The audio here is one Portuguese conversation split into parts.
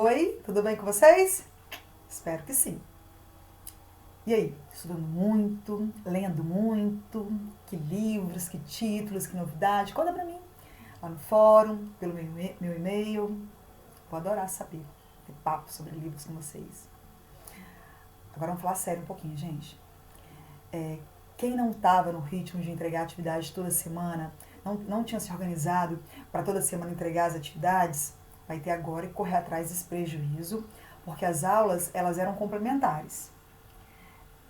Oi, tudo bem com vocês? Espero que sim. E aí, estudando muito, lendo muito, que livros, que títulos, que novidade? Conta pra mim, lá no fórum, pelo meu e-mail. Vou adorar saber, ter papo sobre livros com vocês. Agora vamos falar sério um pouquinho, gente. Quem não estava no ritmo de entregar atividade toda semana, não tinha se organizado para toda semana entregar as atividades, vai ter agora que correr atrás desse prejuízo, porque as aulas elas eram complementares.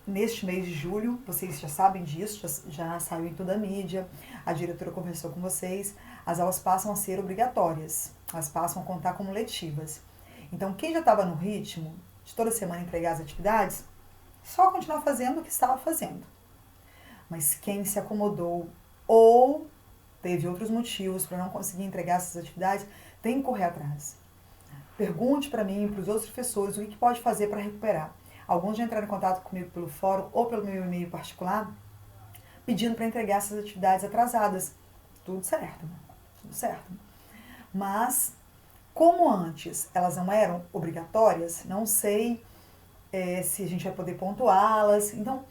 Neste mês de julho, vocês já sabem disso, já saiu em toda a mídia, a diretora conversou com vocês, as aulas passam a ser obrigatórias, elas passam a contar como letivas. Então, quem já estava no ritmo de toda semana entregar as atividades, só continuar fazendo o que estava fazendo. Mas quem se acomodou ou teve outros motivos para não conseguir entregar essas atividades, tem que correr atrás. Pergunte para mim, para os outros professores, o que pode fazer para recuperar. Alguns já entraram em contato comigo pelo fórum ou pelo meu e-mail particular, pedindo para entregar essas atividades atrasadas. Tudo certo, tudo certo. Mas, como antes elas não eram obrigatórias, não sei se a gente vai poder pontuá-las. Então,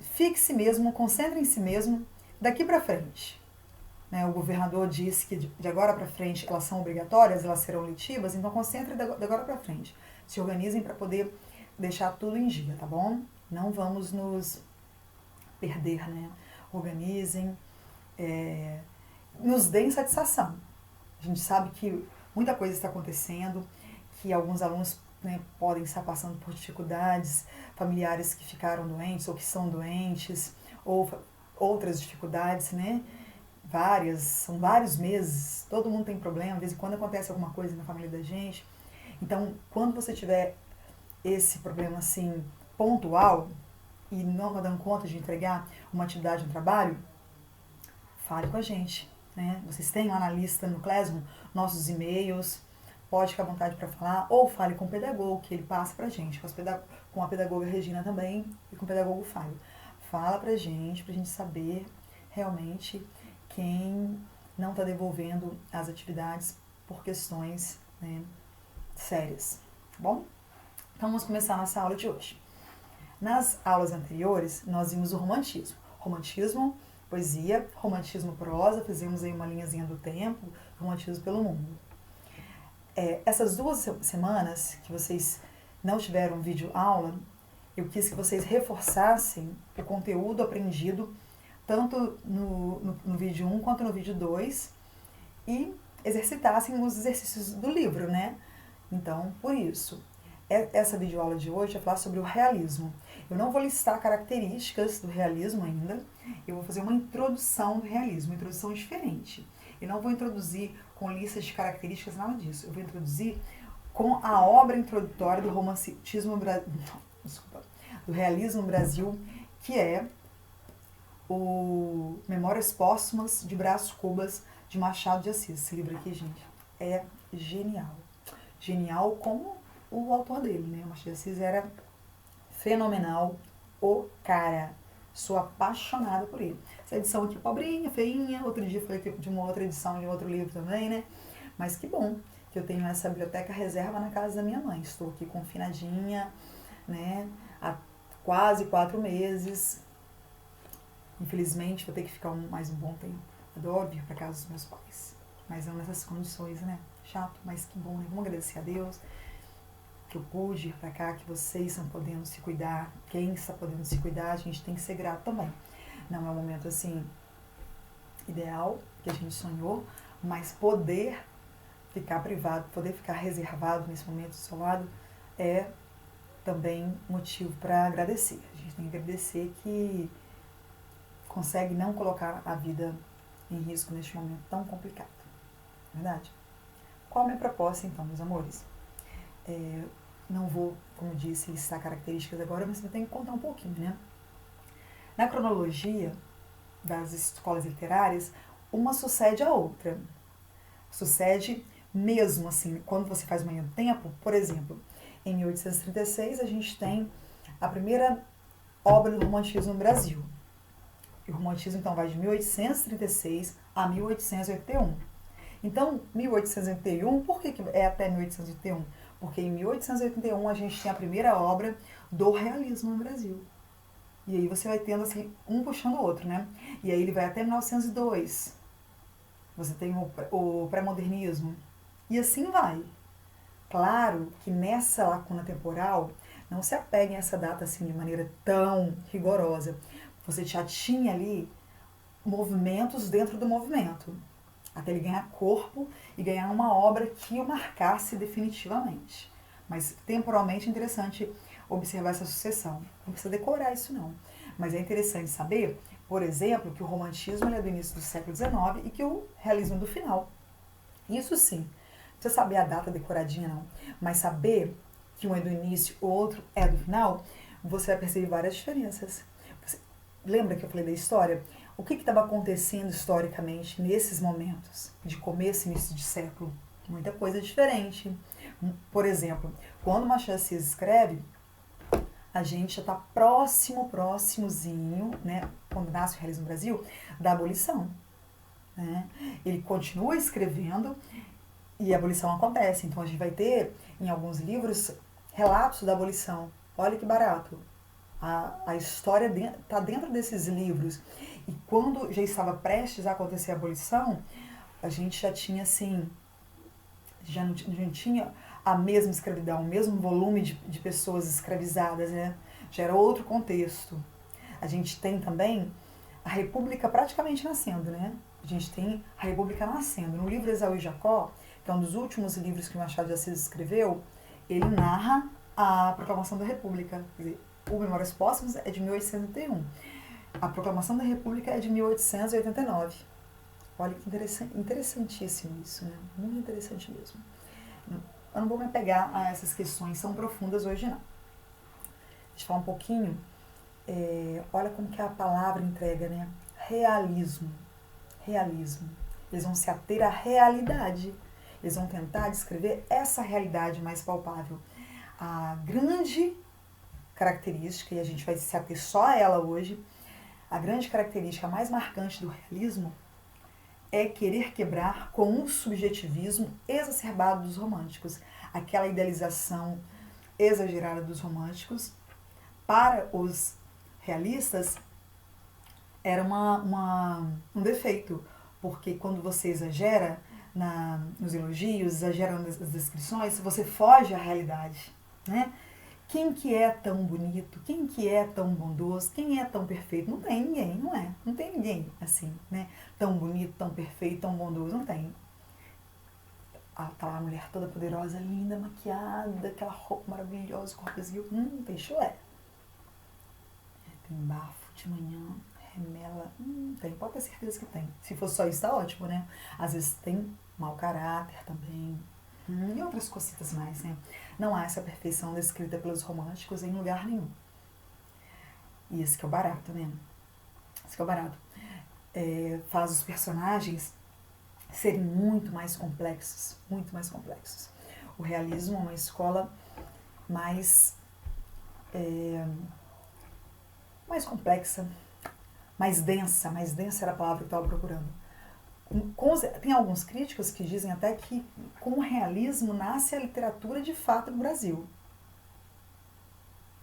fixe mesmo, concentre em si mesmo daqui para frente. O governador disse que de agora para frente elas são obrigatórias, elas serão letivas, então concentre de agora para frente. Se organizem para poder deixar tudo em dia, tá bom? Não vamos nos perder, né? Organizem, nos deem satisfação. A gente sabe que muita coisa está acontecendo, que alguns alunos podem estar passando por dificuldades, familiares que ficaram doentes ou que são doentes, ou outras dificuldades, né? São vários meses, todo mundo tem problema, de vez em quando acontece alguma coisa na família da gente. Então, quando você tiver esse problema assim, pontual, e não está dando conta de entregar uma atividade, um trabalho, fale com a gente, né? Vocês têm lá na lista, no Classroom, nossos e-mails, pode ficar à vontade para falar, ou fale com o pedagogo, que ele passa pra gente, com a pedagoga Regina também, e com o pedagogo Fábio. Fala pra gente saber realmente quem não está devolvendo as atividades por questões sérias, tá bom? Então vamos começar a nossa aula de hoje. Nas aulas anteriores, nós vimos o romantismo. Romantismo, poesia, romantismo, prosa, fizemos aí uma linhazinha do tempo, romantismo pelo mundo. Essas 2 semanas que vocês não tiveram vídeo aula, eu quis que vocês reforçassem o conteúdo aprendido tanto no vídeo 1 quanto no vídeo 2 e exercitassem os exercícios do livro, né? Então, por isso, essa videoaula de hoje vai falar sobre o realismo. Eu não vou listar características do realismo ainda, eu vou fazer uma introdução do realismo, uma introdução diferente. Eu não vou introduzir com listas de características, nada disso. Eu vou introduzir com a obra introdutória do do realismo no Brasil, que é o Memórias Póstumas de Brás Cubas, de Machado de Assis. Esse livro aqui, gente, é genial. Genial como o autor dele, né? O Machado de Assis era fenomenal, o cara. Sou apaixonada por ele. Essa edição aqui pobrinha, feinha, outro dia falei de uma outra edição de outro livro também, né? Mas que bom que eu tenho essa biblioteca reserva na casa da minha mãe. Estou aqui confinadinha, né? Há quase 4 meses. Infelizmente, vou ter que ficar mais um bom tempo. Adoro vir para casa dos meus pais. Mas não nessas condições, né? Chato, mas que bom, né? Vamos agradecer a Deus que eu pude ir para cá, que vocês estão podendo se cuidar. Quem está podendo se cuidar, a gente tem que ser grato também. Não é um momento, assim, ideal, que a gente sonhou, mas poder ficar privado, poder ficar reservado nesse momento do seu lado é também motivo para agradecer. A gente tem que agradecer que consegue não colocar a vida em risco neste momento tão complicado. Verdade? Qual a minha proposta, então, meus amores? Não vou, como disse, listar características agora, mas eu tenho que contar um pouquinho, né? Na cronologia das escolas literárias, uma sucede a outra. Sucede mesmo, assim, quando você faz uma linha do tempo. Por exemplo, em 1836, a gente tem a primeira obra do romantismo no Brasil. E o romantismo, então, vai de 1836 a 1881. Então, 1881, por que é até 1881? Porque em 1881 a gente tem a primeira obra do realismo no Brasil. E aí você vai tendo assim, um puxando o outro, né? E aí ele vai até 1902. Você tem o pré-modernismo. E assim vai. Claro que nessa lacuna temporal, não se apeguem a essa data assim de maneira tão rigorosa. Você já tinha ali movimentos dentro do movimento, até ele ganhar corpo e ganhar uma obra que o marcasse definitivamente. Mas temporalmente é interessante observar essa sucessão. Não precisa decorar isso não. Mas é interessante saber, por exemplo, que o romantismo é do início do século XIX e que o realismo é do final. Isso sim. Não precisa saber a data decoradinha não. Mas saber que um é do início, o outro é do final, você vai perceber várias diferenças. Você, lembra que eu falei da história? O que estava acontecendo historicamente nesses momentos de começo e início de século? Muita coisa diferente. Por exemplo, quando Machado de Assis escreve, a gente já está próximozinho, né, quando nasce o realismo no Brasil, da abolição. Né? Ele continua escrevendo e a abolição acontece. Então a gente vai ter, em alguns livros, relatos da abolição. Olha que barato. A história está dentro desses livros. E quando já estava prestes a acontecer a abolição, a gente já tinha assim, já não tinha a mesma escravidão, o mesmo volume de pessoas escravizadas, né? Já era outro contexto. A gente tem também a República praticamente nascendo, né? A gente tem a República nascendo. No livro Esaú e Jacó, que é um dos últimos livros que o Machado de Assis escreveu, ele narra a proclamação da República. Quer dizer, o Memórias Póstumas é de 1881. A proclamação da República é de 1889. Olha que interessantíssimo isso, né? Muito interessante mesmo. Eu não vou me apegar a essas questões, são profundas hoje não. Deixa eu falar um pouquinho, olha como que a palavra entrega, né? Realismo. Realismo. Eles vão se ater à realidade. Eles vão tentar descrever essa realidade mais palpável. A grande característica, e a gente vai se ater só a ela hoje, a grande característica mais marcante do realismo é querer quebrar com o subjetivismo exacerbado dos românticos, aquela idealização exagerada dos românticos. Para os realistas, era um defeito, porque quando você exagera nos elogios, exagera nas descrições, você foge à realidade, né? Quem que é tão bonito? Quem que é tão bondoso? Quem é tão perfeito? Não tem ninguém, não é? Não tem ninguém assim, né? Tão bonito, tão perfeito, tão bondoso, não tem. Tá lá a mulher toda poderosa, linda, maquiada, aquela roupa maravilhosa, corpo esguio. Tem chulé. Tem bafo de manhã, remela. Tem, pode ter certeza que tem. Se fosse só isso, tá ótimo, né? Às vezes tem mau caráter também. E outras cositas mais, né? Não há essa perfeição descrita pelos românticos em lugar nenhum. E esse que é o barato, né? Esse que é o barato. Faz os personagens serem muito mais complexos. Muito mais complexos. O realismo é uma escola mais complexa, mais densa era a palavra que eu estava procurando. Tem alguns críticos que dizem até que com o realismo nasce a literatura de fato no Brasil.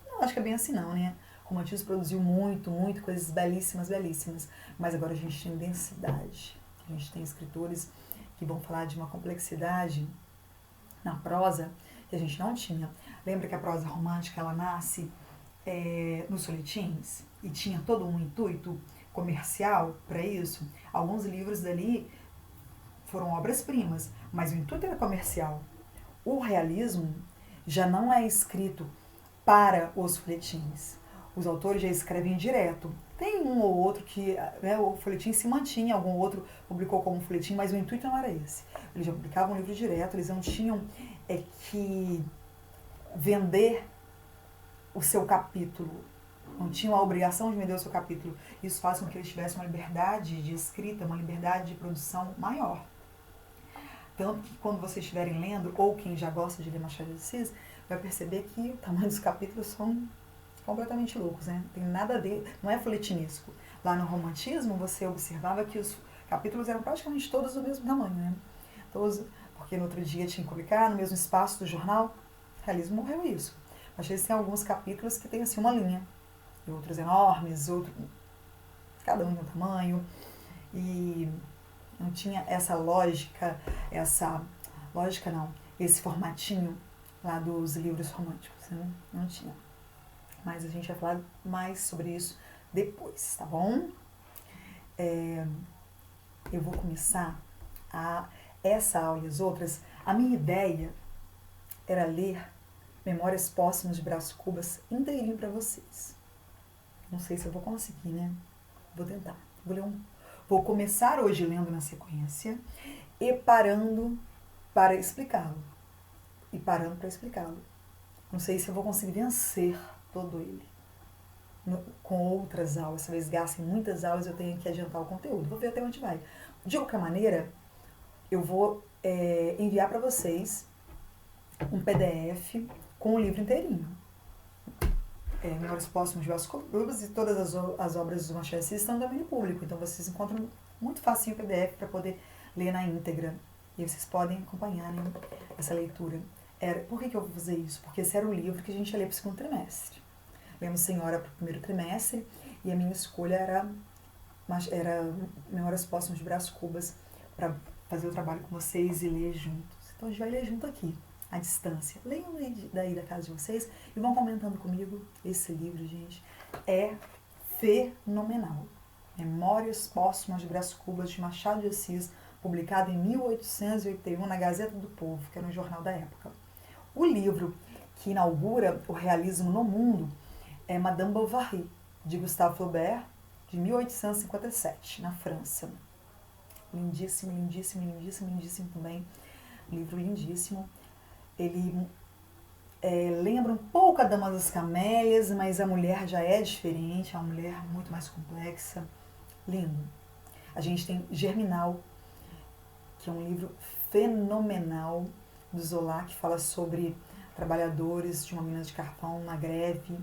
Não acho que é bem assim não, né? O romantismo produziu muito, coisas belíssimas, mas agora a gente tem densidade. A gente tem escritores que vão falar de uma complexidade na prosa que a gente não tinha. Lembra que a prosa romântica ela nasce nos folhetins e tinha todo um intuito comercial para isso? Alguns livros dali foram obras-primas, mas o intuito era comercial. O realismo já não é escrito para os folhetins. Os autores já escrevem direto. Tem um ou outro que o folhetim se mantinha, algum outro publicou como folhetim, mas o intuito não era esse. Eles já publicavam um livro direto, eles não tinham que vender o seu capítulo, não tinham a obrigação de vender o seu capítulo. Isso faz com que eles tivessem uma liberdade de escrita, uma liberdade de produção maior. Tanto que quando vocês estiverem lendo, ou quem já gosta de ler Machado de Assis, vai perceber que o tamanho dos capítulos são completamente loucos, né? Não tem nada a ver, não é folhetinesco. Lá no romantismo, você observava que os capítulos eram praticamente todos do mesmo tamanho, né? Todos, porque no outro dia tinha que publicar no mesmo espaço do jornal. O realismo morreu isso. Mas eles têm alguns capítulos que tem assim uma linha, e outros enormes, outros, cada um de um tamanho, e não tinha essa lógica, esse formatinho lá dos livros românticos, né? Não tinha. Mas a gente vai falar mais sobre isso depois, tá bom? Eu vou começar essa aula e as outras. A minha ideia era ler Memórias Póstumas de Brás Cubas inteirinho para vocês. Não sei se eu vou conseguir, né? Vou tentar. Vou começar hoje lendo na sequência e parando para explicá-lo. Não sei se eu vou conseguir vencer todo ele com outras aulas. Talvez gastem muitas aulas e eu tenho que adiantar o conteúdo. Vou ver até onde vai. De qualquer maneira, eu vou enviar para vocês um PDF com o livro inteirinho. Memórias Póstumas de Brás Cubas, e todas as obras do Machado de Assis estão no domínio público. Então vocês encontram muito facinho o PDF para poder ler na íntegra. E vocês podem acompanhar, né, essa leitura. Por que eu vou fazer isso? Porque esse era o livro que a gente ia ler para o segundo trimestre. Lemos Senhora para o primeiro trimestre e a minha escolha era Memórias Póstumas de Brás Cubas para fazer o trabalho com vocês e ler juntos. Então a gente vai ler junto aqui, à distância. Leiam daí da casa de vocês e vão comentando comigo. Esse livro, gente, é fenomenal. Memórias Póstumas de Brás Cubas, de Machado de Assis, publicado em 1881 na Gazeta do Povo, que era um jornal da época. O livro que inaugura o realismo no mundo é Madame Bovary, de Gustave Flaubert, de 1857, na França. Lindíssimo, lindíssimo, lindíssimo, lindíssimo também. Livro lindíssimo. Ele lembra um pouco a Dama das Camélias, mas a mulher já é diferente, é uma mulher muito mais complexa. Lindo. A gente tem Germinal, que é um livro fenomenal do Zola, que fala sobre trabalhadores de uma mina de carvão na greve.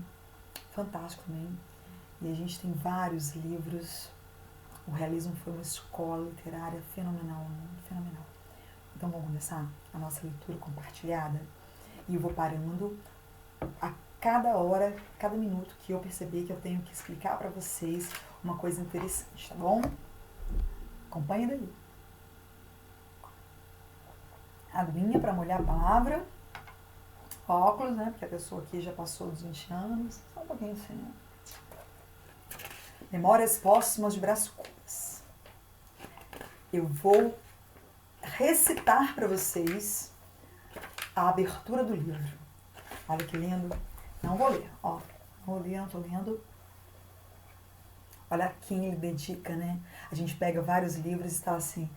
Fantástico também. E a gente tem vários livros. O realismo foi uma escola literária fenomenal, fenomenal. Então vamos começar a nossa leitura compartilhada. E eu vou parando a cada hora, cada minuto que eu perceber que eu tenho que explicar para vocês uma coisa interessante, tá bom? Acompanha daí. Aguinha para molhar a palavra. Óculos, né? Porque a pessoa aqui já passou dos 20 anos. Só um pouquinho assim, né? Memórias Póstumas de Brás Cubas. Eu vou recitar para vocês a abertura do livro. Olha que lindo. Não vou ler, ó. Não vou ler, não tô lendo. Olha a quem ele dedica, né? A gente pega vários livros e está assim: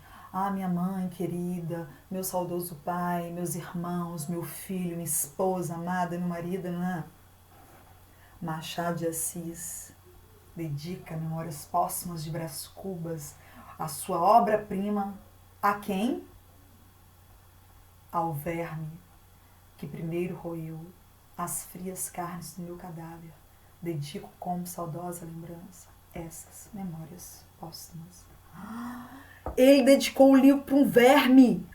minha mãe querida, meu saudoso pai, meus irmãos, meu filho, minha esposa amada, meu marido, né? Machado de Assis dedica Memórias Póstumas de Brás Cubas, a sua obra-prima, a quem? Ao verme que primeiro roeu as frias carnes do meu cadáver. Dedico como saudosa lembrança essas memórias póstumas. Ele dedicou o livro para um verme.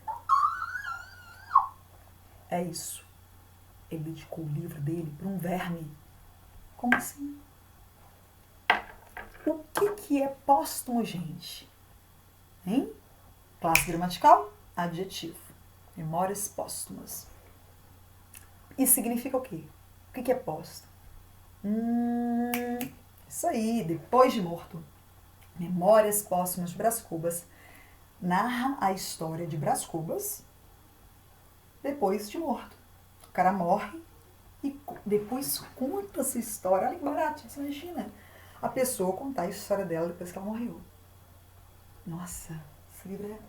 É isso. Ele dedicou o livro dele para um verme. Como assim? O que é póstumo, gente? Hein? Classe gramatical? Adjetivo. Memórias póstumas. Isso significa o quê? O que é póstumo? Isso aí, depois de morto. Memórias Póstumas de Brás Cubas narra a história de Brás Cubas depois de morto. O cara morre e depois conta essa história. Olha que barato, você imagina a pessoa contar a história dela depois que ela morreu. Nossa, esse livro é...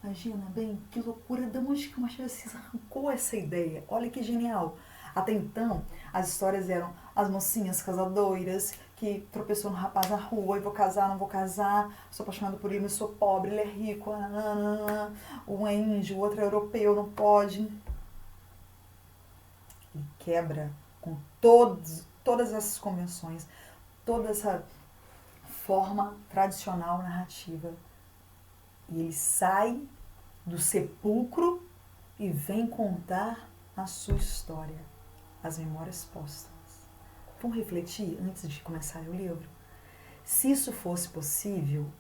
Imagina, bem, que loucura, de onde que o Machado de Assis arrancou essa ideia? Olha que genial. Até então, as histórias eram as mocinhas casadoras que tropeçou no rapaz na rua, e vou casar, não vou casar, sou apaixonado por ele, mas sou pobre, ele é rico, um é índio, o outro é europeu, não pode. Ele quebra com todas essas convenções, toda essa forma tradicional narrativa. E ele sai do sepulcro e vem contar a sua história, as memórias póstumas. Vamos refletir antes de começar o livro? Se isso fosse possível,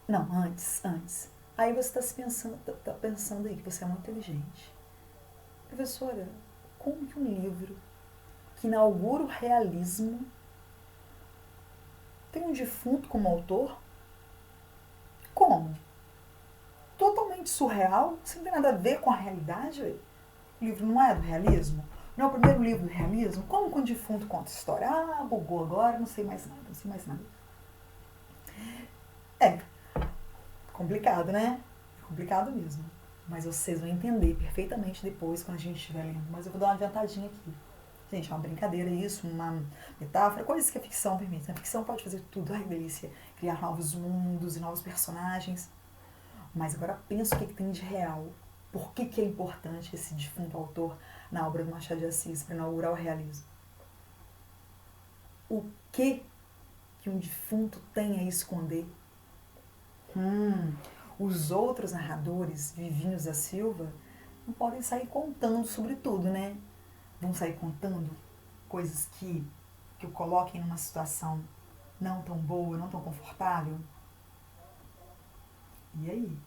não, antes. Aí você está pensando aí que você é muito inteligente. Professora, como que um livro que inaugura o realismo tem um defunto como autor? Como? Totalmente surreal, isso não tem nada a ver com a realidade. O livro não é do realismo? Não é o primeiro livro do realismo? Como que um defunto conta história? Ah, bugou agora, não sei mais nada. É complicado, né? É complicado mesmo. Mas vocês vão entender perfeitamente depois quando a gente estiver lendo. Mas eu vou dar uma adiantadinha aqui. Gente, é uma brincadeira isso, uma metáfora, coisas que a ficção permite. A ficção pode fazer tudo, ai delícia, criar novos mundos e novos personagens. Mas agora pensa o que tem de real. Por que é importante esse defunto autor na obra do Machado de Assis para inaugurar o realismo? O que um defunto tem a esconder? Os outros narradores, Vivinhos da Silva, não podem sair contando sobre tudo, né? Vão sair contando coisas que o coloquem numa situação não tão boa, não tão confortável. E aí?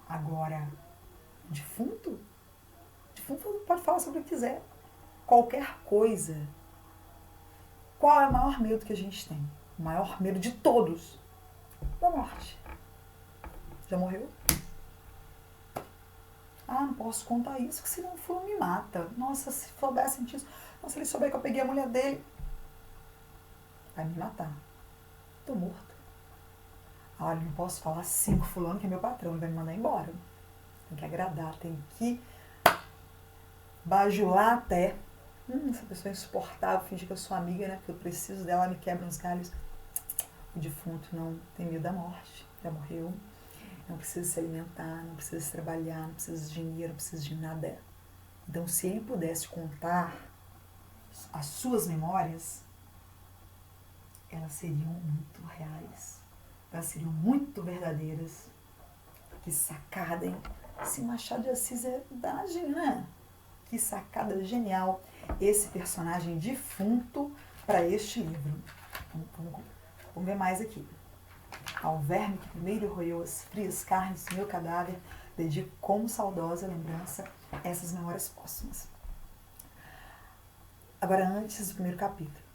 Agora, defunto pode falar sobre o que quiser. Qualquer coisa. Qual é o maior medo que a gente tem? O maior medo de todos? Da morte. Já morreu? Ah, não posso contar isso, porque senão o fulano me mata. Nossa, se soubesse disso. Nossa, se ele souber que eu peguei a mulher dele, vai me matar. Tô morto. Olha, não posso falar assim com fulano, que é meu patrão, ele vai me mandar embora. Tem que agradar, tem que bajular até. Essa pessoa é insuportável, fingir que eu sou amiga, né? Porque eu preciso dela, ela me quebra uns galhos. O defunto não tem medo da morte, já morreu. Não precisa se alimentar, não precisa trabalhar, não precisa de dinheiro, não precisa de nada. Então, se ele pudesse contar as suas memórias, elas seriam muito reais. Elas seriam muito verdadeiras. Que sacada, hein? Esse Machado de Assis é verdade, né? Que sacada genial esse personagem defunto para este livro. Vamos ver mais aqui. Ao verme que primeiro roeu as frias carnes do meu cadáver, dedico como saudosa lembrança essas memórias póstumas. Agora, antes do primeiro capítulo,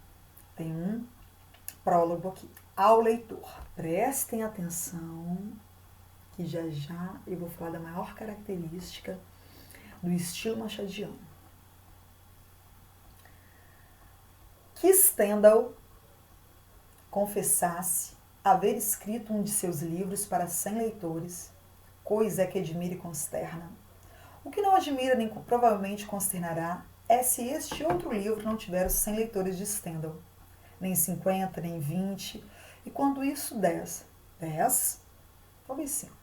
tem um prólogo aqui. Ao leitor, prestem atenção, que já eu vou falar da maior característica do estilo machadiano. Que Stendhal confessasse haver escrito um de seus livros para 100 leitores, coisa que admira e consterna. O que não admira nem provavelmente consternará é se este outro livro não tiver os 100 leitores de Stendhal, nem 50, nem 20, e quando isso 10, talvez 5.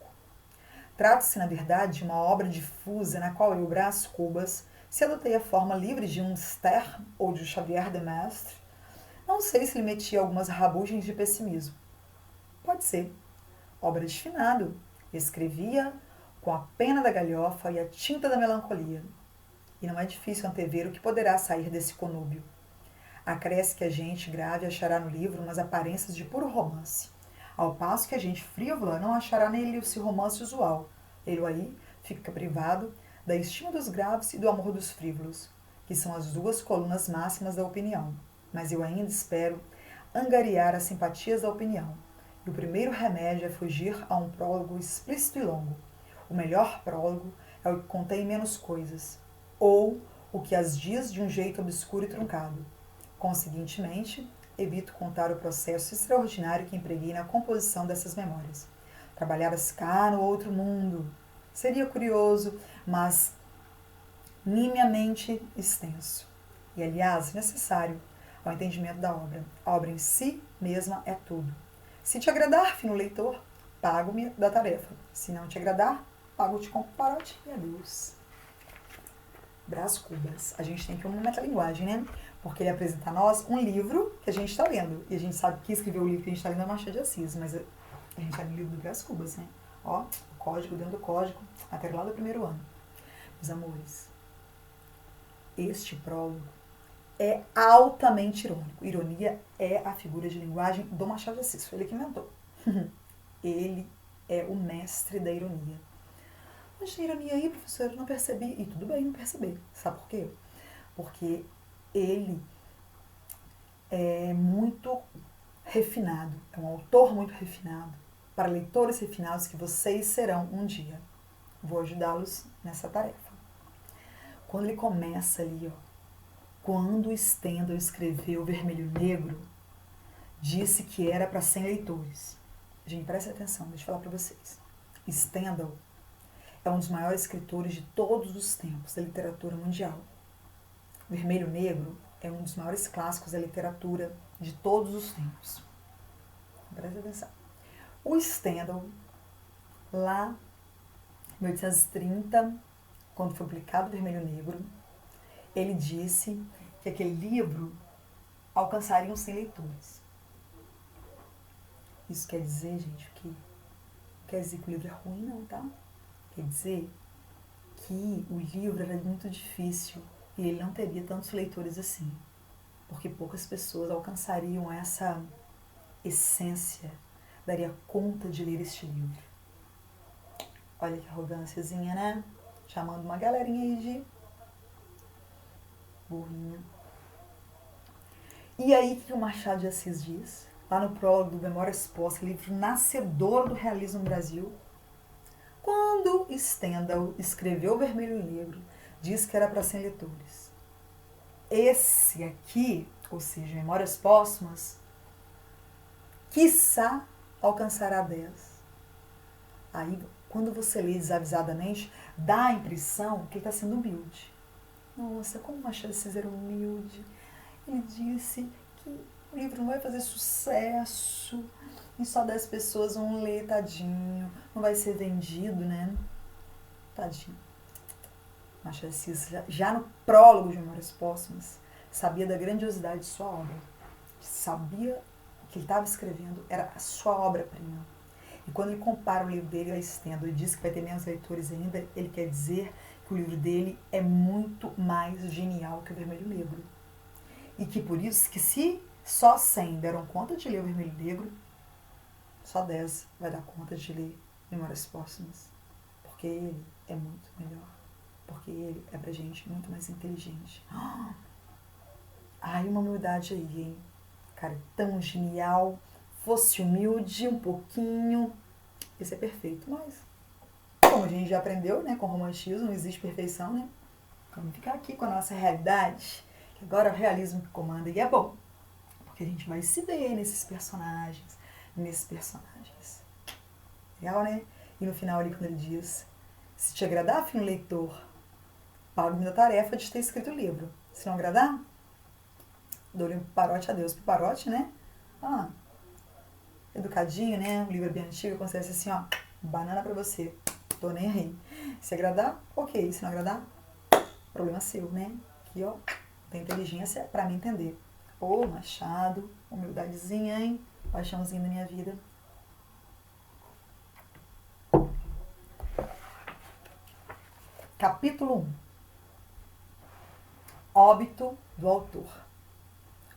Trata-se, na verdade, de uma obra difusa na qual eu, Brás Cubas, se adotei a forma livre de um Stern ou de Xavier de Maistre, não sei se lhe metia algumas rabugens de pessimismo. Pode ser. Obra de finado. Escrevia com a pena da galhofa e a tinta da melancolia. E não é difícil antever o que poderá sair desse conúbio. Acresce que a gente grave achará no livro umas aparências de puro romance, ao passo que a gente frívola não achará nele esse romance usual. Ele aí fica privado da estima dos graves e do amor dos frívolos, que são as duas colunas máximas da opinião. Mas eu ainda espero angariar as simpatias da opinião. E o primeiro remédio é fugir a um prólogo explícito e longo. O melhor prólogo é o que contém menos coisas, ou o que as diz de um jeito obscuro e truncado. Conseguintemente, evito contar o processo extraordinário que empreguei na composição dessas memórias. Trabalhadas cá no outro mundo. Seria curioso, mas nimiamente extenso. E, aliás, necessário ao entendimento da obra. A obra em si mesma é tudo. Se te agradar, fino leitor, pago-me da tarefa. Se não te agradar, pago-te com parote e adeus. Brás Cubas. A gente tem que ir uma metalinguagem, né? Porque ele apresenta a nós um livro que a gente está lendo. E a gente sabe que escreveu o livro que a gente está lendo é Machado de Assis, mas a gente está no livro do Brás Cubas, né? Ó, o código dentro do código, até lá do primeiro ano. Meus amores, este prólogo é altamente irônico. Ironia é a figura de linguagem do Machado de Assis, foi ele que inventou. Ele é o mestre da ironia. Mas tem ironia aí, professor, eu não percebi. E tudo bem não perceber. Sabe por quê? Porque ele é muito refinado, é um autor muito refinado, para leitores refinados que vocês serão um dia. Vou ajudá-los nessa tarefa. Quando ele começa ali, ó, quando Stendhal escreveu Vermelho e Negro, disse que era para 100 leitores. Gente, presta atenção, deixa eu falar para vocês. Stendhal é um dos maiores escritores de todos os tempos da literatura mundial. Vermelho e Negro é um dos maiores clássicos da literatura de todos os tempos. Presta atenção. O Stendhal, lá em 1830, quando foi publicado Vermelho e Negro, ele disse que aquele livro alcançaria uns 100 leitores. Isso quer dizer, gente, que quer dizer que o livro é ruim, não, tá? Quer dizer que o livro era muito difícil e ele não teria tantos leitores assim, porque poucas pessoas alcançariam essa essência, daria conta de ler este livro. Olha que arrogânciazinha, né? Chamando uma galerinha aí de burrinha. E aí, o que o Machado de Assis diz? Lá no prólogo do Memórias Póstumas, livro nascedor do realismo no Brasil, quando Stendhal escreveu Vermelho e Negro, diz que era para 100 leitores. Esse aqui, ou seja, Memórias Póstumas, quiçá alcançará 10. Aí, quando você lê desavisadamente, dá a impressão que ele está sendo humilde. Nossa, como o Machado de Assis era humilde. Ele disse que o livro não vai fazer sucesso e só 10 pessoas vão ler, tadinho. Não vai ser vendido, né? Tadinho. Machado de Assis, já no prólogo de Memórias Póstumas, sabia da grandiosidade de sua obra. Sabia que ele estava escrevendo era a sua obra-prima. E quando ele compara o livro dele a Stendhal e diz que vai ter menos leitores ainda, ele quer dizer que o livro dele é muito mais genial que o Vermelho e Negro. E que por isso, que se só 100 deram conta de ler o Vermelho e Negro, só 10 vai dar conta de ler Memórias Póstumas. Porque ele é muito melhor. Porque ele é pra gente muito mais inteligente. Ai, uma humildade aí, hein? Cara, tão genial. Fosse humilde um pouquinho. Esse é perfeito, mas como a gente já aprendeu, né? Com o romantismo não existe perfeição, né? Vamos ficar aqui com a nossa realidade. Que agora é o realismo que comanda e é bom. Porque a gente vai se ver nesses personagens. Legal, né? E no final ali, quando ele diz: se te agradar, filho leitor, pago-me da tarefa de ter escrito o livro. Se não agradar, dou-lhe um parote a Deus. Parote, né? Educadinho, né? Um livro bem antigo, acontece assim, ó, banana pra você. Tô nem aí. Se agradar, ok. Se não agradar, problema seu, né? Aqui, ó, tem inteligência pra me entender. Ô, Machado, humildadezinha, hein? Paixãozinha da minha vida. Capítulo 1. Óbito do autor.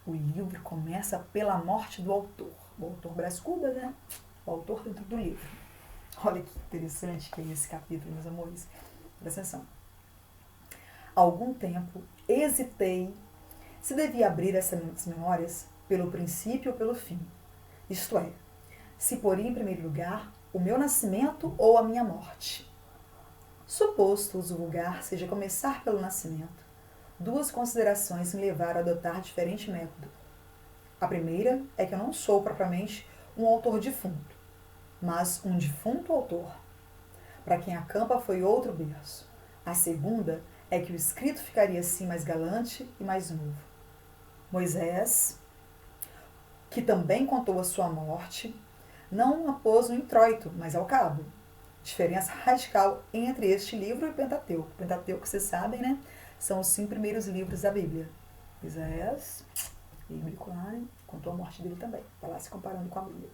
O livro começa pela morte do autor. O autor Brás Cubas, né? O autor dentro do livro. Olha que interessante que é esse capítulo, meus amores. Presta atenção. Há algum tempo, hesitei se devia abrir essas memórias pelo princípio ou pelo fim. Isto é, se poria em primeiro lugar o meu nascimento ou a minha morte. Suposto o vulgar seja começar pelo nascimento, duas considerações me levaram a adotar diferente método. A primeira é que eu não sou propriamente um autor defunto, mas um defunto autor, para quem a campa foi outro berço. A segunda é que o escrito ficaria assim mais galante e mais novo. Moisés, que também contou a sua morte, não a pôs no introito, mas ao cabo. Diferença radical entre este livro e o Pentateuco. O Pentateuco, vocês sabem, né? São os 5 primeiros livros da Bíblia. Moisés, bíblico lá, né? Contou a morte dele também. Está lá se comparando com a Bíblia.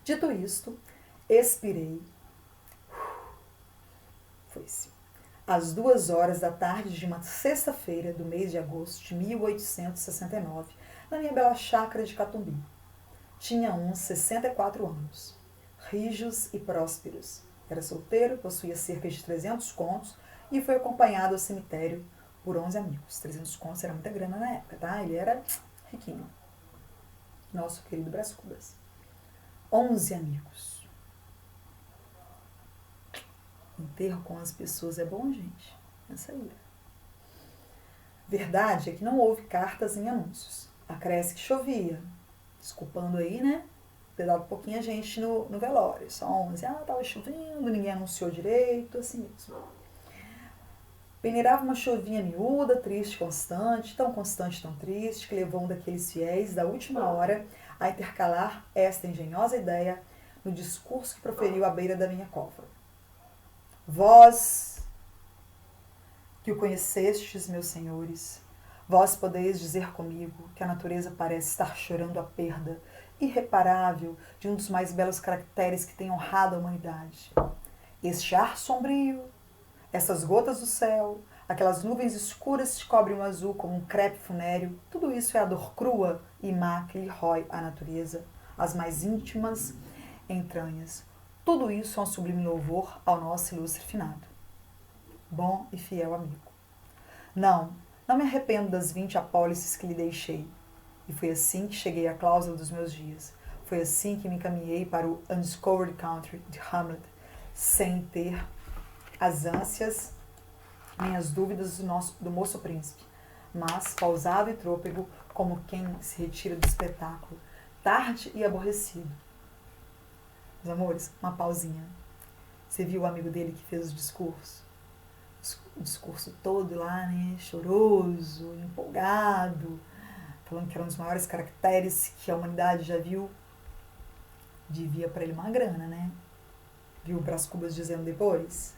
Dito isto, expirei. Foi-se. às 2 horas da tarde de uma sexta-feira do mês de agosto de 1869, na minha bela chácara de Catumbi. Tinha uns 64 anos, rijos e prósperos. Era solteiro, possuía cerca de 300 contos e foi acompanhado ao cemitério por 11 amigos. 300 contos era muita grana na época, tá? Ele era riquinho. Nosso querido Brás Cubas. 11 amigos. Enterro com as pessoas é bom, gente. Essa aí. Verdade é que não houve cartas nem anúncios. Acresce que chovia. Desculpando aí, né? Ter dado pouquinha gente no velório. Só 11. Tava chovendo, ninguém anunciou direito, assim mesmo. Peneirava uma chuvinha miúda, triste, constante, tão triste, que levou um daqueles fiéis da última hora a intercalar esta engenhosa ideia no discurso que proferiu à beira da minha cova. Vós, que o conhecestes, meus senhores, vós podeis dizer comigo que a natureza parece estar chorando a perda irreparável de um dos mais belos caracteres que tem honrado a humanidade. Este ar sombrio, essas gotas do céu, aquelas nuvens escuras que cobrem o azul como um crepe funéreo, tudo isso é a dor crua e má que lhe rói a natureza, as mais íntimas entranhas. Tudo isso é um sublime louvor ao nosso ilustre finado. Bom e fiel amigo. Não me arrependo das 20 apólices que lhe deixei. E foi assim que cheguei à cláusula dos meus dias. Foi assim que me encaminhei para o Undiscovered Country de Hamlet, sem ter as ânsias nem as dúvidas do moço príncipe, mas pausado e trôpego, como quem se retira do espetáculo, tarde e aborrecido. Meus amores, uma pausinha. Você viu o amigo dele que fez o discurso? O discurso todo lá, né? Choroso, empolgado, falando que era um dos maiores caracteres que a humanidade já viu. Devia para ele uma grana, né? Viu o Brás Cubas dizendo depois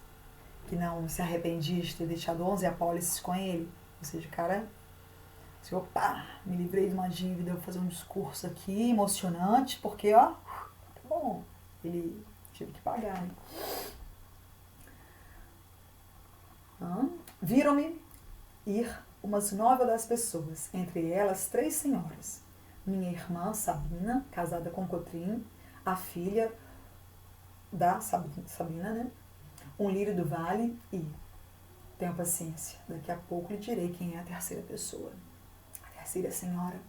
que não se arrependia de ter deixado 11 apólices com ele. Ou seja, o cara, assim, opa, me livrei de uma dívida, vou fazer um discurso aqui emocionante, porque, ó, tá bom, ele tive que pagar, né? Viram-me ir umas 9 ou 10 pessoas, entre elas 3 senhoras. Minha irmã Sabina, casada com Cotrim, a filha da Sabina, né? Um lírio do vale e... Tenha paciência, daqui a pouco lhe direi quem é a terceira pessoa. A terceira senhora.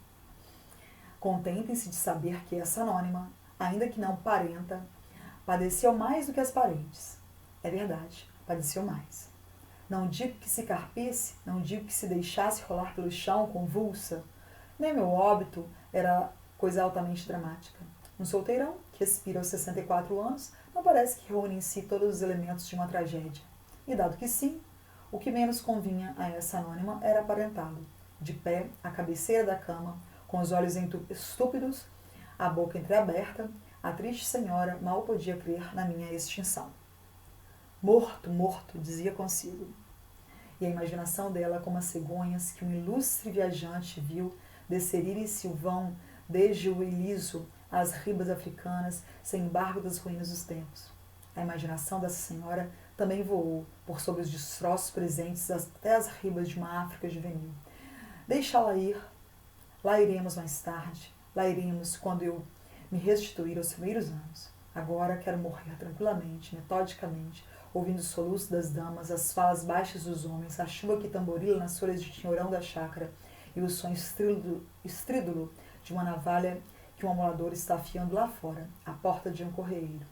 Contentem-se de saber que essa anônima, ainda que não parenta, padeceu mais do que as parentes. É verdade, padeceu mais. Não digo que se carpisse, não digo que se deixasse rolar pelo chão convulsa. Nem meu óbito era coisa altamente dramática. Um solteirão, que expira aos 64 anos, não parece que reúne em si todos os elementos de uma tragédia. E dado que sim, o que menos convinha a essa anônima era aparentá-lo, de pé, à cabeceira da cama, com os olhos estúpidos, a boca entreaberta, a triste senhora mal podia crer na minha extinção. Morto, morto, dizia consigo. E a imaginação dela, como as cegonhas que um ilustre viajante viu descerir-se o vão desde o Iliso às ribas africanas, sem embargo das ruínas dos tempos. A imaginação dessa senhora também voou por sobre os destroços presentes até as ribas de uma África juvenil. Deixá-la ir. Lá iremos mais tarde. Lá iremos quando eu me restituir aos primeiros anos. Agora quero morrer tranquilamente, metodicamente, ouvindo o soluço das damas, as falas baixas dos homens, a chuva que tamborila nas folhas de tinhorão da chácara e o som estrídulo de uma navalha que um amolador está afiando lá fora, à porta de um correeiro.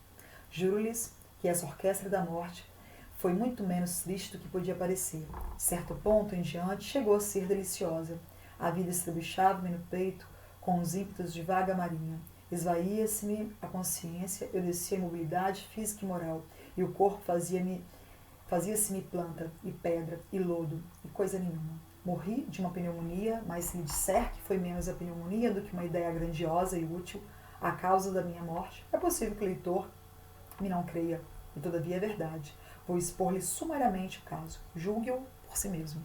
Juro-lhes que essa orquestra da morte foi muito menos triste do que podia parecer. De certo ponto em diante chegou a ser deliciosa. A vida estribuchava-me no peito com os ímpetos de vaga marinha. Esvaía-se-me a consciência, eu descia a mobilidade física e moral, e o corpo fazia-se-me planta, e pedra, e lodo, e coisa nenhuma. Morri de uma pneumonia, mas se lhe disser que foi menos a pneumonia do que uma ideia grandiosa e útil, a causa da minha morte, é possível que o leitor me não creia, e todavia é verdade. Vou expor-lhe sumariamente o caso. Julgue-o por si mesmo.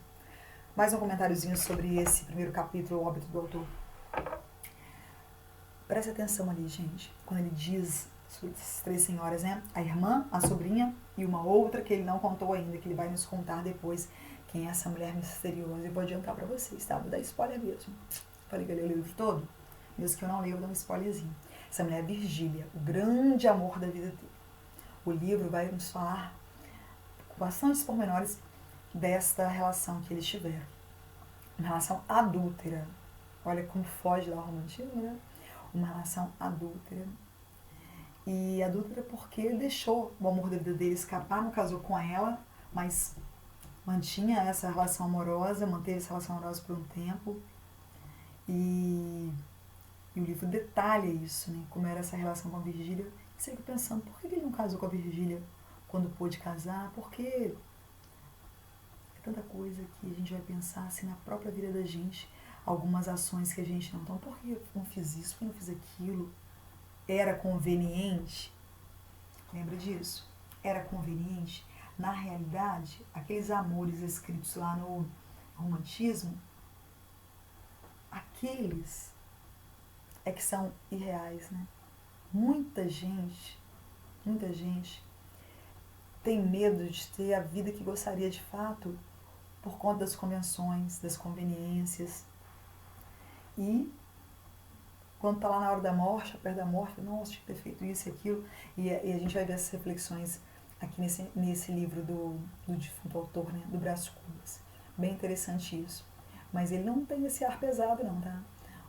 Mais um comentáriozinho sobre esse primeiro capítulo, O Óbito do Autor. Preste atenção ali, gente. Quando ele diz essas 3 senhoras, né? A irmã, a sobrinha e uma outra que ele não contou ainda, que ele vai nos contar depois quem é essa mulher misteriosa. Eu vou adiantar pra vocês, tá? Vou dar spoiler mesmo. Falei que eu li o livro todo, mesmo que eu não leio, eu vou dar um spoilerzinho. Essa mulher é Virgília, o grande amor da vida dele. O livro vai nos falar com bastantes pormenores desta relação que eles tiveram. Uma relação adúltera. Olha como foge lá o romantismo, né? Uma relação adúltera. E adúltera porque ele deixou o amor da vida dele escapar, não casou com ela, mas mantinha essa relação amorosa, manteve essa relação amorosa por um tempo. E o livro detalha isso, né? Como era essa relação com a Virgília. E você fica pensando, por que ele não casou com a Virgília quando pôde casar? Porque é tanta coisa que a gente vai pensar assim na própria vida da gente, algumas ações que a gente não... Então, por que eu não fiz isso? Por que eu não fiz aquilo? Era conveniente? Lembra disso? Era conveniente? Na realidade, aqueles amores escritos lá no romantismo, aqueles é que são irreais, né? Muita gente tem medo de ter a vida que gostaria de fato por conta das convenções, das conveniências. E quando está lá na hora da morte, perto da morte, nossa, tinha que ter feito isso e aquilo. E a gente vai ver essas reflexões aqui nesse livro do defunto autor, né, do Brás Cubas. Bem interessante isso. Mas ele não tem esse ar pesado não, tá?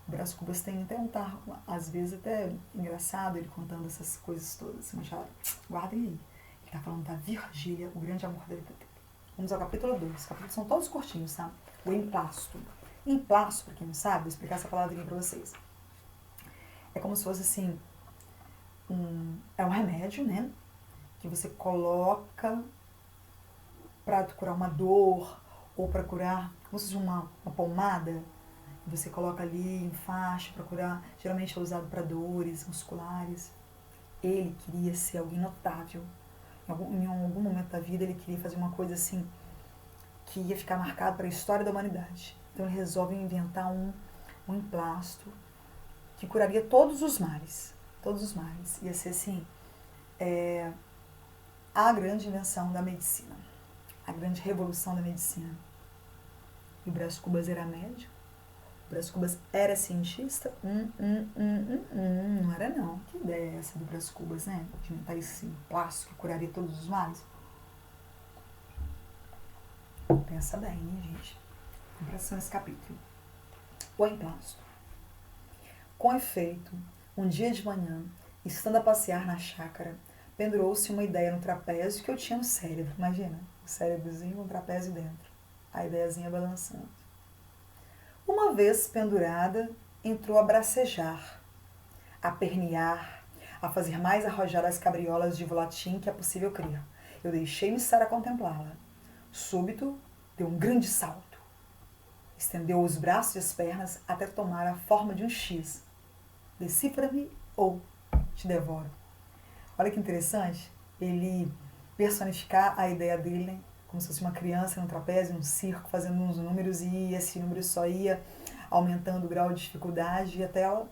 O Brás Cubas tem até um tar, às vezes até engraçado, ele contando essas coisas todas. Mas já guardem aí. Ele está falando da Virgília, o grande amor da vida dele. Vamos ao capítulo 2. Os capítulos são todos curtinhos, tá? O emplasto. Emplasto, para quem não sabe, vou explicar essa palavrinha para vocês. É como se fosse assim, é um remédio, né? Que você coloca para curar uma dor ou para curar, como se fosse uma pomada. Você coloca ali em faixa para curar, geralmente é usado para dores musculares. Ele queria ser alguém notável. Em algum momento da vida ele queria fazer uma coisa assim que ia ficar marcado para a história da humanidade. Então ele resolve inventar um emplasto que curaria todos os males. Todos os males. Ia ser assim, a grande invenção da medicina. A grande revolução da medicina. E o Brás Cubas era médico. O Brás Cubas era cientista. Não era não. Que ideia é essa do Brás Cubas, né? De inventar esse emplasto que curaria todos os males. Pensa bem, né, gente? Presta nesse capítulo. O emplasto. Com efeito, um dia de manhã, estando a passear na chácara, pendurou-se uma ideia no trapézio que eu tinha no cérebro. Imagina, o cérebrozinho com o trapézio dentro. A ideiazinha balançando. Uma vez pendurada, entrou a bracejar, a pernear, a fazer mais arrojar as cabriolas de volatim que é possível crer. Eu deixei-me estar a contemplá-la. Súbito, deu um grande salto. Estendeu os braços e as pernas até tomar a forma de um X. Decifra-me ou te devoro. Olha que interessante. Ele personificar a ideia dele, né? Como se fosse uma criança no trapézio, um circo, fazendo uns números e esse número só ia aumentando o grau de dificuldade e até ela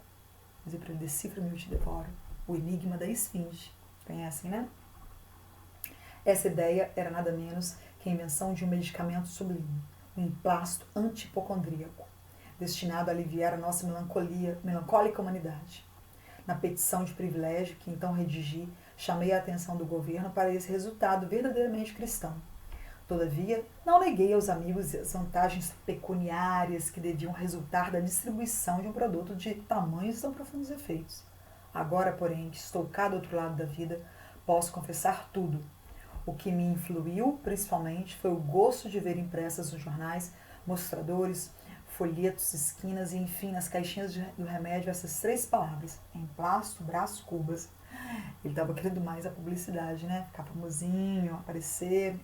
dizer para ele, decifra-me ou te devoro. O enigma da esfinge. Conhecem, né? Essa ideia era nada menos que a invenção de um medicamento sublime, um emplasto antipocondríaco, destinado a aliviar a nossa melancólica humanidade. Na petição de privilégio que então redigi, chamei a atenção do governo para esse resultado verdadeiramente cristão. Todavia, não neguei aos amigos as vantagens pecuniárias que deviam resultar da distribuição de um produto de tamanhos tão profundos efeitos. Agora, porém, que estou cá do outro lado da vida, posso confessar tudo. O que me influiu, principalmente, foi o gosto de ver impressas nos jornais, mostradores, folhetos, esquinas e, enfim, nas caixinhas do remédio essas 3 palavras, emplasto, Brás Cubas. Ele estava querendo mais a publicidade, né? Ficar famosinho, aparecer.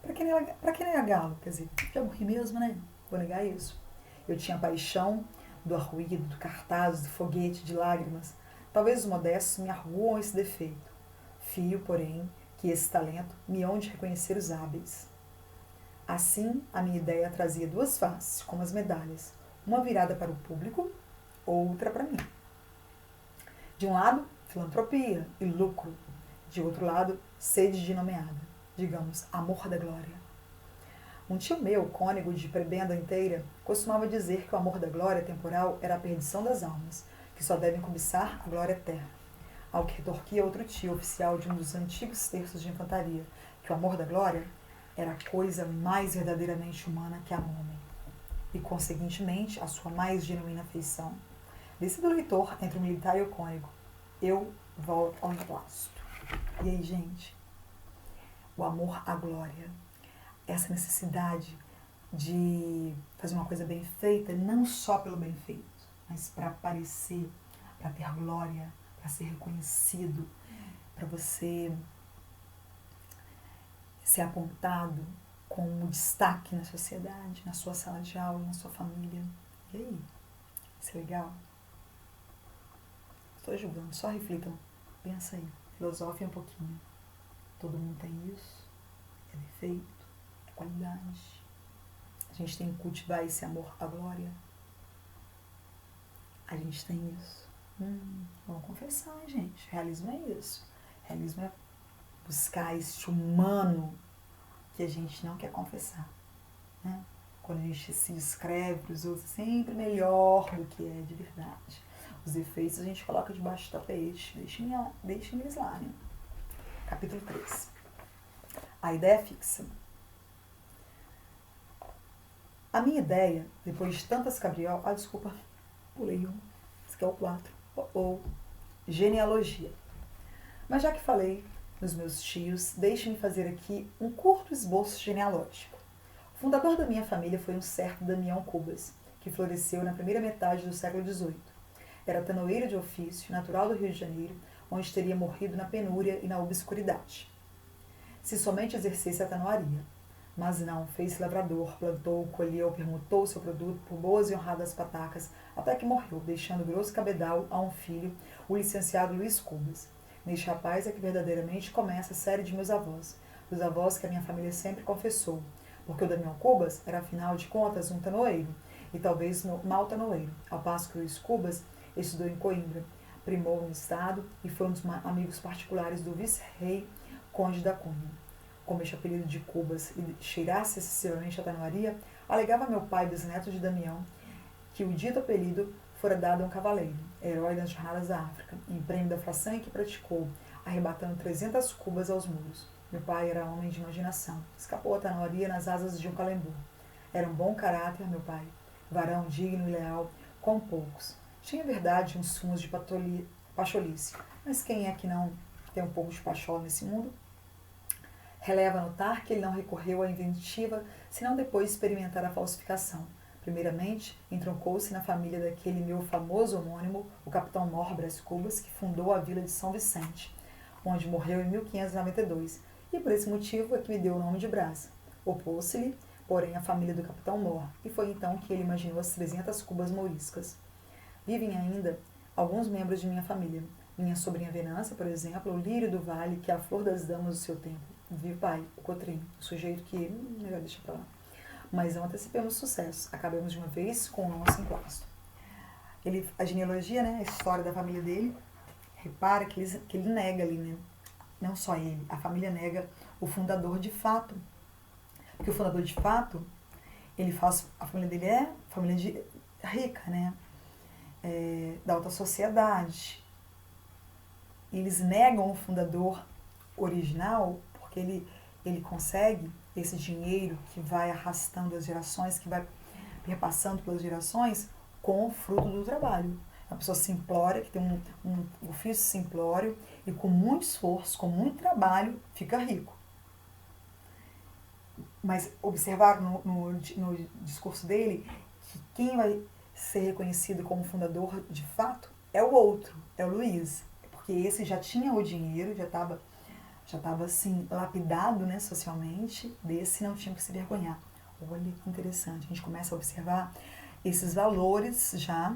Pra que negar galo? Quer dizer, já morri mesmo, né? Vou negar isso. Eu tinha paixão do arruído, do cartaz, do foguete, de lágrimas. Talvez os modestos me arguam esse defeito. Fio, porém, que esse talento me hão de reconhecer os hábeis. Assim, a minha ideia trazia 2 faces, como as medalhas, uma virada para o público, outra para mim. De um lado, filantropia e lucro. De outro lado, sede de nomeada, digamos, amor da glória. Um tio meu, cônego de prebenda inteira, costumava dizer que o amor da glória temporal era a perdição das almas, que só devem cobiçar a glória eterna. Ao que retorquia outro tio, oficial de um dos antigos terços de infantaria, que o amor da glória era a coisa mais verdadeiramente humana que há no homem, e, conseguintemente, a sua mais genuína afeição. Decido o leitor entre o militar e o cônego. Eu volto ao emplasto. E aí, gente? O amor à glória. Essa necessidade de fazer uma coisa bem feita, não só pelo bem feito, mas para aparecer, para ter glória, para ser reconhecido, para você ser apontado como destaque na sociedade, na sua sala de aula, na sua família. E aí? Isso é legal? Estou julgando, só reflitam. Pensa aí, filosofem um pouquinho. Todo mundo tem isso? É defeito? É qualidade? A gente tem que cultivar esse amor à glória? A gente tem isso? Vamos confessar, gente. Realismo é isso. Realismo é buscar este humano que a gente não quer confessar. Né? Quando a gente se descreve para os outros, sempre melhor do que é de verdade. Os defeitos a gente coloca debaixo do tapete, deixem eles lá. Né? Capítulo 3. A ideia fixa. A minha ideia, depois de tantas cabriolas... desculpa, pulei um. Esse aqui é o 4. Ou genealogia. Mas já que falei dos meus tios, deixe-me fazer aqui um curto esboço genealógico. O fundador da minha família foi um certo Damião Cubas, que floresceu na primeira metade do século XVIII. Era tanoeiro de ofício, natural do Rio de Janeiro, onde teria morrido na penúria e na obscuridade, se somente exercesse a tanoaria. Mas não, fez-se lavrador, plantou, colheu, permutou seu produto por boas e honradas patacas, até que morreu, deixando grosso cabedal a um filho, o licenciado Luiz Cubas. Neste rapaz é que verdadeiramente começa a série de meus avós, dos avós que a minha família sempre confessou, porque o Damião Cubas era, afinal de contas, um tanoeiro, e talvez mau tanoeiro, ao passo que Luiz Cubas estudou em Coimbra, primou no estado e foi um dos amigos particulares do vice-rei Conde da Cunha. Como este apelido de Cubas e cheirasse excessivamente a tanoaria, alegava meu pai, bisneto de Damião, que o dito apelido fora dado a um cavaleiro, herói das jornadas da África, em prêmio da façanha que praticou, arrebatando 300 cubas aos muros. Meu pai era homem de imaginação, escapou a tanoaria nas asas de um calembur. Era um bom caráter, meu pai, varão digno e leal, com poucos. Tinha verdade uns fumos de pacholice, mas quem é que não tem um pouco de pachola nesse mundo? Releva notar que ele não recorreu à inventiva, senão depois de experimentar a falsificação. Primeiramente, entroncou-se na família daquele meu famoso homônimo, o capitão Mor Brás Cubas, que fundou a vila de São Vicente, onde morreu em 1592, e por esse motivo é que me deu o nome de Brás. Opôs-se-lhe, porém, a família do capitão Mor, e foi então que ele imaginou as 300 cubas mouriscas. Vivem ainda alguns membros de minha família. Minha sobrinha Venância, por exemplo, o lírio do vale, que é a flor das damas do seu tempo. Vive pai, o Cotrim, o sujeito que... melhor deixa pra lá. Mas não antecipemos sucesso. Acabemos de uma vez com o nosso emplasto. A genealogia, né, a história da família dele, repara que ele nega ali, né? Não só ele, a família nega o fundador de fato. Porque o fundador de fato, ele faz... A família dele é família rica, né? Da alta sociedade. Eles negam o fundador original porque ele consegue esse dinheiro que vai arrastando as gerações, que vai repassando pelas gerações com o fruto do trabalho. A pessoa simplória, que tem um ofício simplório e com muito esforço, com muito trabalho, fica rico. Mas observaram no discurso dele que quem vai ser reconhecido como fundador de fato é o outro, é o Luiz. Porque esse já tinha o dinheiro, já estava assim, lapidado, né, socialmente, desse não tinha que se vergonhar. Olha que interessante, a gente começa a observar esses valores já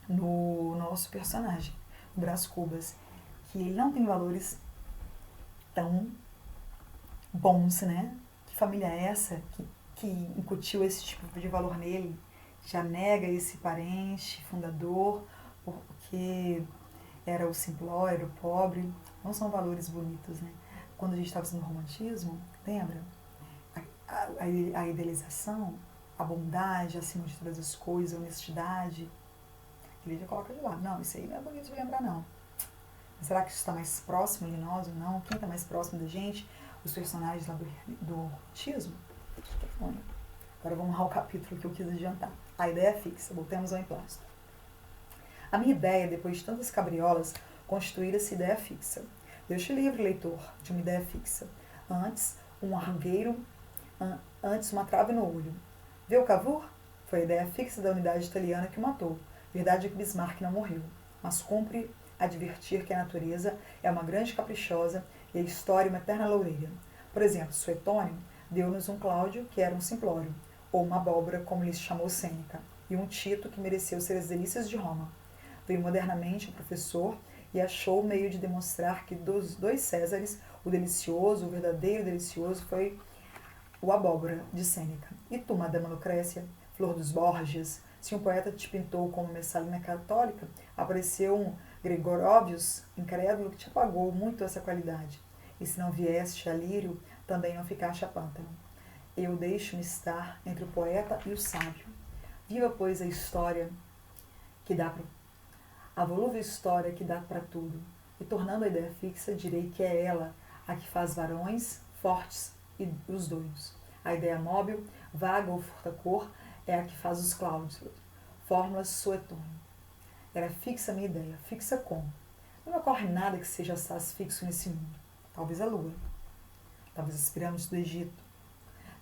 no nosso personagem, o Brás Cubas, que ele não tem valores tão bons, né? Que família é essa que incutiu esse tipo de valor nele? Já nega esse parente fundador, porque era o simplório, era o pobre. Não são valores bonitos, né? Quando a gente estava fazendo romantismo, lembra? A idealização, a bondade acima de todas as coisas, a honestidade. A igreja coloca de lado. Não, isso aí não é bonito de lembrar, não. Será que isso está mais próximo de nós ou não? Quem está mais próximo da gente? Os personagens lá do romantismo? Agora vamos ao capítulo que eu quis adiantar. A ideia fixa. Voltemos ao emplasto. A minha ideia, depois de tantas cabriolas, constituir essa ideia fixa. Deus te livre, leitor, de uma ideia fixa. Antes, um argueiro, antes uma trave no olho. Vê o Cavour? Foi a ideia fixa da unidade italiana que o matou. Verdade é que Bismarck não morreu. Mas cumpre advertir que a natureza é uma grande caprichosa e a história uma eterna loureira. Por exemplo, Suetônio deu-nos um Cláudio, que era um simplório, ou uma abóbora, como lhes chamou Sêneca, e um Tito, que mereceu ser as delícias de Roma. Veio modernamente o professor e achou o meio de demonstrar que dos dois Césares, o delicioso, o verdadeiro delicioso, foi o abóbora, de Sêneca. E tu, Madama Lucrécia, flor dos Borgias, se um poeta te pintou como Messalina católica, apareceu um Gregorovius incrédulo que te apagou muito essa qualidade. E se não vieste a lírio, também não ficaste a pântano. Eu deixo-me estar entre o poeta e o sábio. Viva, pois, a história que dá para a volúvel história que dá para tudo. E tornando a ideia fixa, direi que é ela a que faz varões fortes e os doidos. A ideia móvel, vaga ou furta-cor, é a que faz os Cláudios. Fórmula Suetônio. Era fixa a minha ideia. Fixa como? Não me ocorre nada que seja assaz fixo nesse mundo. Talvez a lua. Talvez as pirâmides do Egito.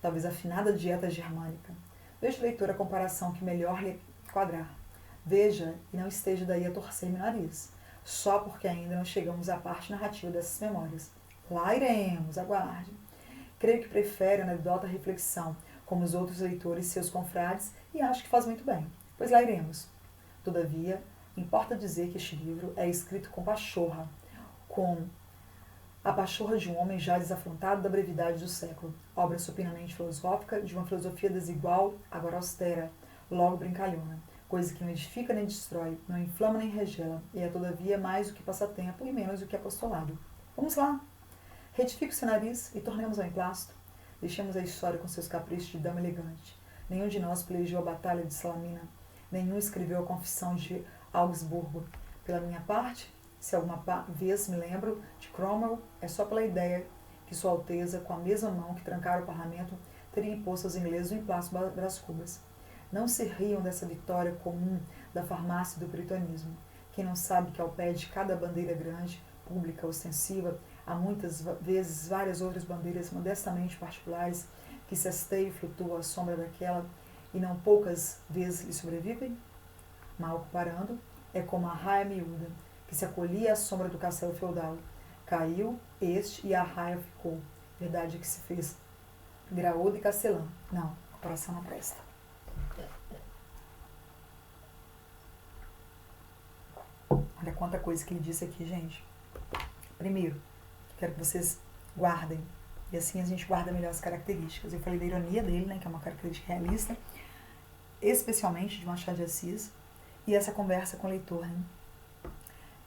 Talvez a afinada dieta germânica. Veja, leitor, a comparação que melhor lhe quadrar. Veja e não esteja daí a torcer meu nariz, só porque ainda não chegamos à parte narrativa dessas memórias. Lá iremos, aguarde. Creio que prefere a anedota reflexão, como os outros leitores seus confrades, e acho que faz muito bem, pois lá iremos. Todavia, importa dizer que este livro é escrito com pachorra, com a pachorra de um homem já desafrontado da brevidade do século, obra supinamente filosófica de uma filosofia desigual, agora austera, logo brincalhona, coisa que não edifica nem destrói, não inflama nem regela, e é todavia mais do que passatempo e menos do que apostolado. Vamos lá! Retifique o seu nariz e tornemos ao emplasto. Deixemos a história com seus caprichos de dama elegante. Nenhum de nós pelegiou a batalha de Salamina, nenhum escreveu a confissão de Augsburgo. Pela minha parte, se alguma vez me lembro de Cromwell, é só pela ideia que Sua Alteza, com a mesma mão que trancara o parlamento, teria imposto aos ingleses o emplasto Brás Cubas. Não se riam dessa vitória comum da farmácia e do puritanismo. Quem não sabe que ao pé de cada bandeira grande, pública, ostensiva, há muitas vezes várias outras bandeiras modestamente particulares que se hasteiam e flutuam à sombra daquela e não poucas vezes lhe sobrevivem? Mal comparando, é como a raia miúda, que se acolhia à sombra do castelo feudal. Caiu este e a raia ficou. Verdade é que se fez graúdo e castelã. Não, a comparação não presta. Olha quanta coisa que ele disse aqui, gente. Primeiro, quero que vocês guardem. E assim a gente guarda melhor as características. Eu falei da ironia dele, né, que é uma característica realista, especialmente de Machado de Assis, e essa conversa com o leitor. Né?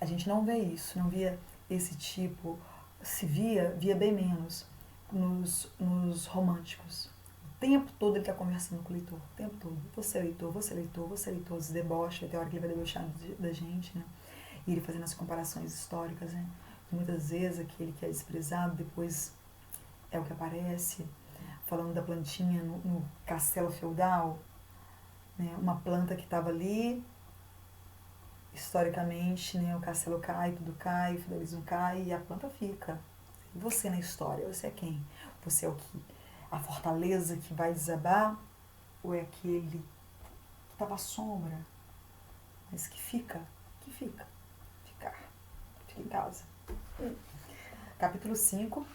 A gente não vê isso, não via esse tipo, se via bem menos nos românticos. O tempo todo ele está conversando com o leitor, o tempo todo. Você é leitor, você é leitor, você é leitor, se debocha, até a hora que ele vai debochar da gente, né? E ele fazendo as comparações históricas, né? E muitas vezes aquele que é desprezado depois é o que aparece, falando da plantinha no castelo feudal, né? Uma planta que estava ali, historicamente, né? O castelo cai, tudo cai, o feudalismo cai e a planta fica. E você na história, você é quem? Você é o que? A fortaleza que vai desabar ou é aquele que estava à sombra, mas que fica? Ficar. Fica em casa. Capítulo 5.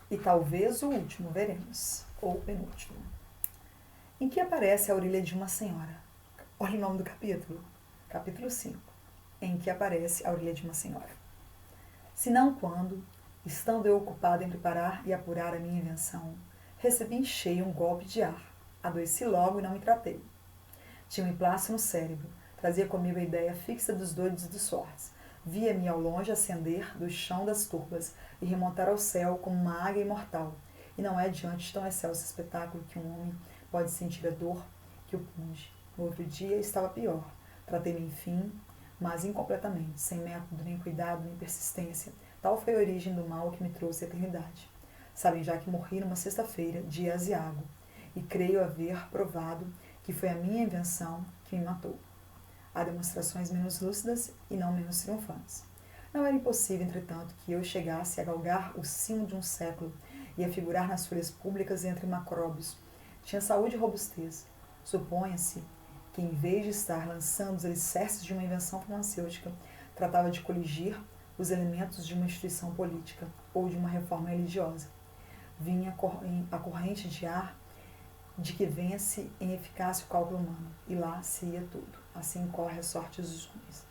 E talvez o último, veremos. Ou penúltimo. Em que aparece a orelha de uma senhora? Olha o nome do capítulo. Capítulo 5. Em que aparece a orelha de uma senhora. Se não quando, estando eu ocupada em preparar e apurar a minha invenção, recebi em cheio um golpe de ar. Adoeci logo e não me tratei. Tinha um emplasto no cérebro. Trazia comigo a ideia fixa dos doidos e dos fortes. Via-me ao longe ascender do chão das turbas e remontar ao céu como uma águia imortal. E não é diante de tão excelso espetáculo que um homem pode sentir a dor que o punge. No outro dia estava pior. Tratei-me, enfim, mas incompletamente, sem método, nem cuidado, nem persistência. Tal foi a origem do mal que me trouxe a eternidade. Sabem já que morri numa sexta-feira, dia aziago, e creio haver provado que foi a minha invenção que me matou. Há demonstrações menos lúcidas e não menos triunfantes. Não era impossível, entretanto, que eu chegasse a galgar o cimo de um século e a figurar nas folhas públicas entre macróbios. Tinha saúde e robustez. Suponha-se que, em vez de estar lançando os alicerces de uma invenção farmacêutica, tratava de coligir os elementos de uma instituição política ou de uma reforma religiosa. Vinha a corrente de ar de que vence em eficácia o cálculo humano, e lá se ia tudo. Assim corre a sorte dos homens.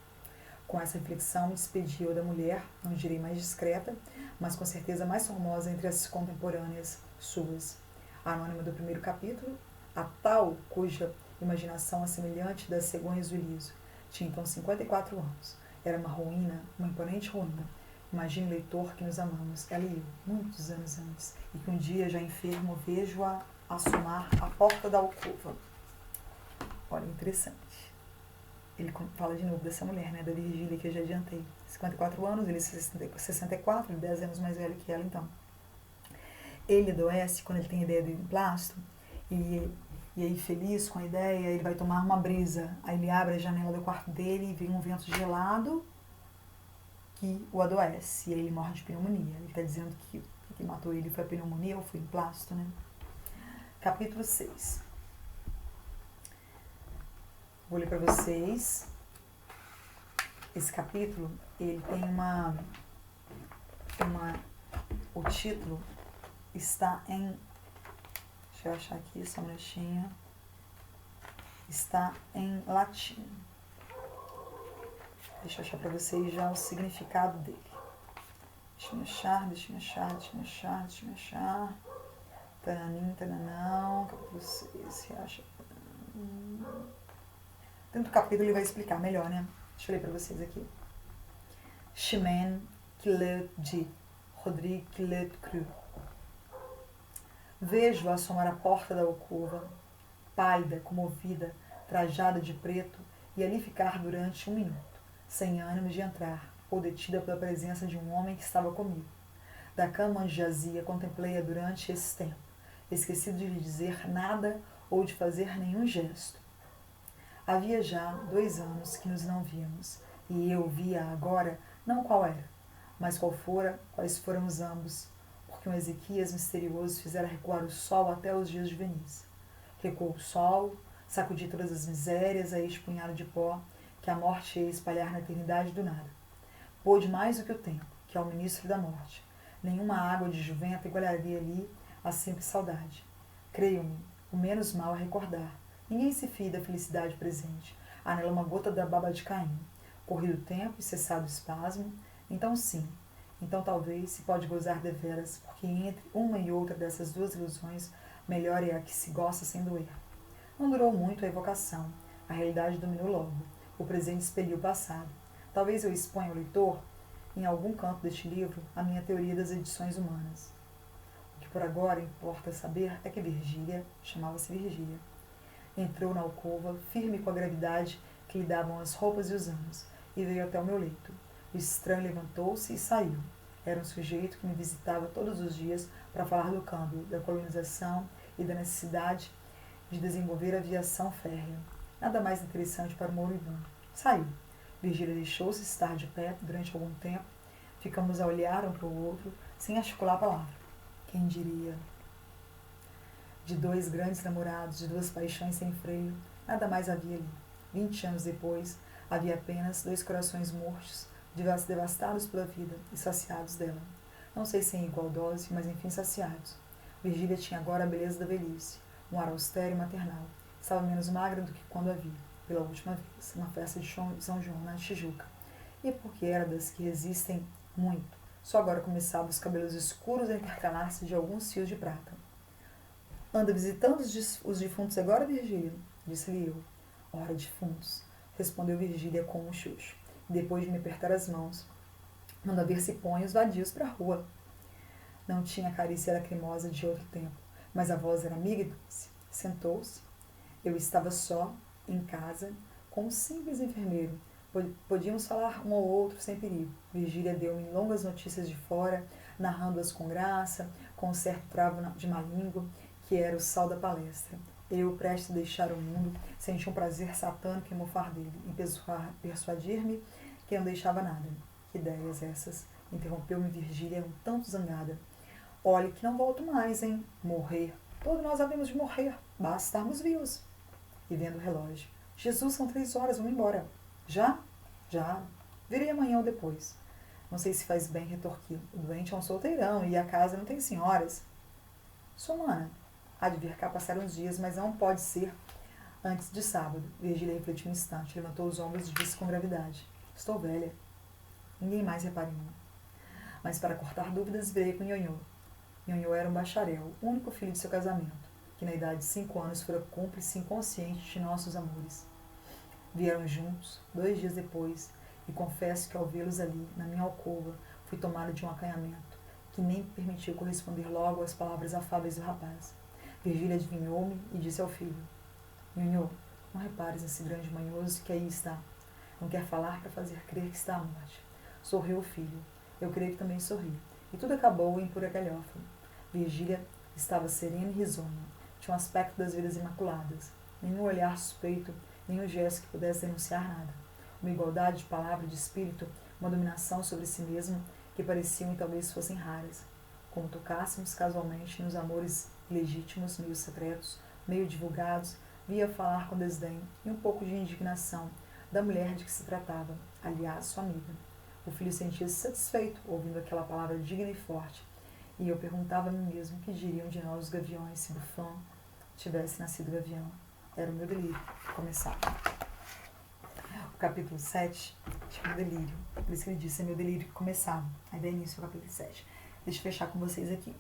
Com essa reflexão, me despedi eu da mulher, não direi mais discreta, mas com certeza mais formosa entre as contemporâneas suas. A anônima do primeiro capítulo, a tal cuja imaginação é semelhante das cegonhas do Iliso. Tinha então 54 anos. Era uma ruína, uma imponente ruína. Imagine, leitor, que nos amamos, ela e eu, muitos anos antes, e que um dia, já enfermo, vejo-a assomar à porta da alcova. Olha, interessante. Ele fala de novo dessa mulher, né, da Virgília, que eu já adiantei. 54 anos, ele 64, 10 anos mais velho que ela, então. Ele adoece quando ele tem a ideia do emplasto, e aí, feliz com a ideia, ele vai tomar uma brisa. Aí ele abre a janela do quarto dele e vem um vento gelado que o adoece. E aí ele morre de pneumonia. Ele está dizendo que o que matou ele foi a pneumonia ou foi o emplasto, né? Capítulo 6. Vou ler para vocês. Esse capítulo, ele tem o título está em... Deixa eu achar aqui, só um minutinho. Está em latim. Deixa eu achar para vocês já o significado dele. Deixa eu achar. Tananim, tananão, capítulo 6, se acha. Dentro do capítulo ele vai explicar melhor, né? Deixa eu ler para vocês aqui. Chemin qui le dit, Rodrigue qui le cru. Vejo-a assomar a porta da alcova, pálida, comovida, trajada de preto, e ali ficar durante 1 minuto, sem ânimo de entrar, ou detida pela presença de um homem que estava comigo. Da cama onde jazia, contemplei-a durante esse tempo, esquecido de lhe dizer nada ou de fazer nenhum gesto. Havia já 2 anos que nos não víamos, e eu via agora não qual era, mas quais foram os ambos, porque um Ezequias misterioso fizera recuar o sol até os dias de Veneza. Recuou o sol, sacudi todas as misérias a este punhado de pó que a morte ia espalhar na eternidade do nada. Pôde mais do que o tempo, que é o ministro da morte. Nenhuma água de juventa igualaria ali a simples saudade. Creio-me, o menos mal a recordar. Ninguém se fie da felicidade presente. Há nela uma gota da baba de Caim. Corrido o tempo e cessado o espasmo, então sim, então talvez se pode gozar deveras, porque entre uma e outra dessas 2 ilusões, melhor é a que se gosta sem doer. Não durou muito a evocação, a realidade dominou logo, o presente expeliu o passado. Talvez eu exponha ao leitor, em algum canto deste livro, a minha teoria das edições humanas. O que por agora importa saber é que Virgília, chamava-se Virgília, entrou na alcova, firme com a gravidade que lhe davam as roupas e os anos, e veio até o meu leito. O estranho levantou-se e saiu. Era um sujeito que me visitava todos os dias para falar do câmbio, da colonização e da necessidade de desenvolver a aviação férrea. Nada mais interessante para o moribundo. Saiu. Virgília deixou-se estar de pé durante algum tempo. Ficamos a olhar um para o outro, sem articular a palavra. Quem diria? De 2 grandes namorados, de 2 paixões sem freio, nada mais havia ali. 20 anos depois, havia apenas 2 corações murchos, devastados pela vida e saciados dela. Não sei se em igual dose, mas enfim saciados. Virgília tinha agora a beleza da velhice, um ar austero e maternal. Estava menos magra do que quando a vi, pela última vez, na festa de São João, na Tijuca. E porque era das que resistem muito, só agora começavam os cabelos escuros a intercalar-se de alguns fios de prata. Anda visitando os defuntos agora, Virgília? Disse-lhe eu. Ora, defuntos. respondeu Virgília com um chucho. Depois de me apertar as mãos, manda ver se põe os vadios para a rua. Não tinha a carícia lacrimosa de outro tempo, mas a voz era amiga e doce. Sentou-se. Eu estava só, em casa, com um simples enfermeiro. Podíamos falar um ao outro sem perigo. Virgília deu-me longas notícias de fora, narrando-as com graça, com um certo travo de má língua, que era o sal da palestra. Eu, prestes a deixar o mundo, senti um prazer satânico em mofar dele, em persuadir-me que não deixava nada. Que ideias essas? Interrompeu-me Virgília, um tanto zangada. Olhe que não volto mais, hein? Morrer. Todos nós havemos de morrer. Basta estarmos vivos. E vendo o relógio. Jesus, são 3 horas, vamos embora. Já? Já. Virei amanhã ou depois. Não sei se faz bem, retorqui. O doente é um solteirão e a casa não tem senhoras. Sua mana, há de vir cá passar uns dias, mas não pode ser antes de sábado. Virgília refletiu um instante, levantou os ombros e disse com gravidade. Estou velha. Ninguém mais repara em mim. Mas para cortar dúvidas, virei com Nhonhô. Nhonhô era um bacharel, o único filho de seu casamento, que na idade de 5 anos fora cúmplice inconsciente de nossos amores. Vieram juntos, 2 dias depois, e confesso que ao vê-los ali, na minha alcova, fui tomada de um acanhamento, que nem me permitiu corresponder logo às palavras afáveis do rapaz. Virgília adivinhou-me e disse ao filho, Nhonhô, não repares nesse grande manhoso que aí está. Não quer falar para fazer crer que está à morte. Sorriu o filho. Eu creio que também sorri. E tudo acabou em pura galhofa. Virgília estava serena e risonha. Tinha um aspecto das vidas imaculadas. Nenhum olhar suspeito, nenhum gesto que pudesse denunciar nada. Uma igualdade de palavra e de espírito, uma dominação sobre si mesma que pareciam e talvez fossem raras. Como tocássemos casualmente nos amores ilegítimos, meio secretos, meio divulgados, via falar com desdém e um pouco de indignação da mulher de que se tratava, aliás, sua amiga. O filho sentia-se satisfeito ouvindo aquela palavra digna e forte, e eu perguntava a mim mesmo o que diriam de nós os gaviões se Buffon tivesse nascido gavião. Era o meu delírio que começava. O capítulo 7 chama delírio. Por isso que ele disse, é meu delírio que começava. Aí dá início ao capítulo 7. Deixa eu fechar com vocês aqui.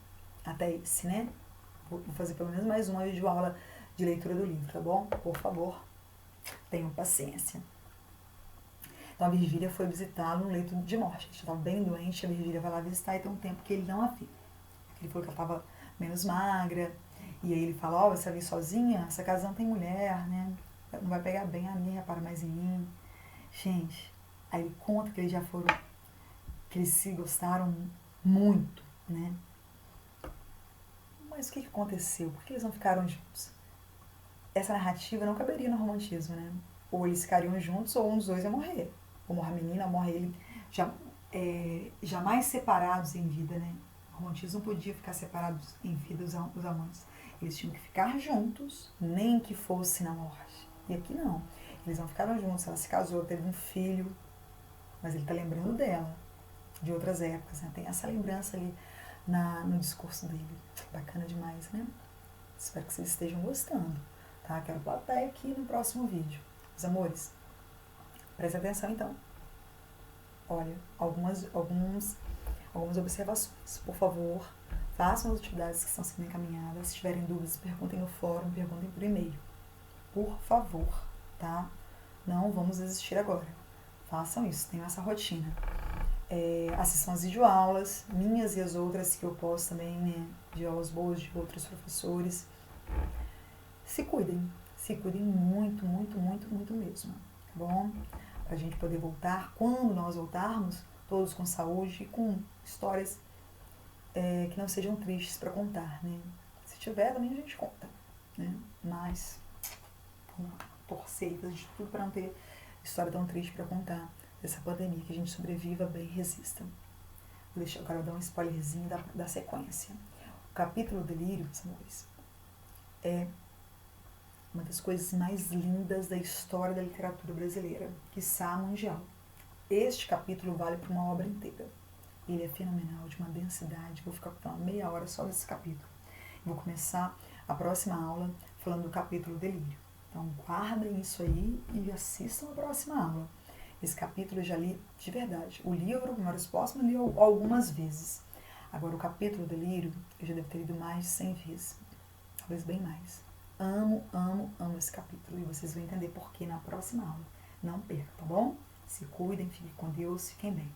Até esse, né? Vou fazer pelo menos mais uma videoaula de leitura do livro, tá bom? Por favor, tenham paciência. Então a Virgília foi visitá-lo no leito de morte. Ele estava bem doente, a Virgília vai lá visitar e tem um tempo que ele não a viu. Ele falou que ela estava menos magra. E aí ele fala, ó, você vai vir sozinha? Essa casa não tem mulher, né? Não vai pegar bem a minha, repara mais em mim. Gente, aí ele conta que eles já foram, que eles se gostaram muito, né? Mas o que aconteceu? Por que eles não ficaram juntos? Essa narrativa não caberia no romantismo, né? Ou eles ficariam juntos ou um dos dois ia morrer. Ou morre a menina, ou morre ele. Jamais separados em vida, né? O romantismo não podia ficar separados em vida os amantes. Eles tinham que ficar juntos, nem que fosse na morte. E aqui não. Eles não ficaram juntos. Ela se casou, teve um filho, mas ele está lembrando dela, de outras épocas, né? Tem essa lembrança ali no discurso dele. Bacana demais, né? Espero que vocês estejam gostando, tá? Quero plateia aqui no próximo vídeo. Meus amores, prestem atenção então. Olha, algumas observações. Por favor, façam as atividades que estão sendo encaminhadas. Se tiverem dúvidas, perguntem no fórum, perguntem por e-mail. Por favor, tá? Não vamos desistir agora. Façam isso, tenham essa rotina. Assistam as videoaulas, minhas e as outras que eu posto também, né? De aulas boas de outros professores. Se cuidem muito, muito, muito, muito mesmo, tá bom? Pra gente poder voltar, quando nós voltarmos, todos com saúde e com histórias que não sejam tristes para contar, né? Se tiver, também a gente conta, né? Mas vamos torcer e fazer de tudo para não ter história tão triste para contar dessa pandemia, que a gente sobreviva bem e resista. Vou deixar agora dar um spoilerzinho da sequência. O capítulo Delírio, meus amores, é uma das coisas mais lindas da história da literatura brasileira, quiçá mundial. Este capítulo vale para uma obra inteira. Ele é fenomenal, de uma densidade. Vou ficar falando meia hora só desse capítulo. Vou começar a próxima aula falando do capítulo Delírio. Então guardem isso aí e assistam a próxima aula. Esse capítulo eu já li de verdade. O livro, Memórias Póstumas, li algumas vezes. Agora o capítulo Delírio eu já devo ter lido mais de 100 vezes. Talvez bem mais. Amo, amo, amo esse capítulo. E vocês vão entender por que na próxima aula. Não perca, tá bom? Se cuidem, fiquem com Deus, fiquem bem.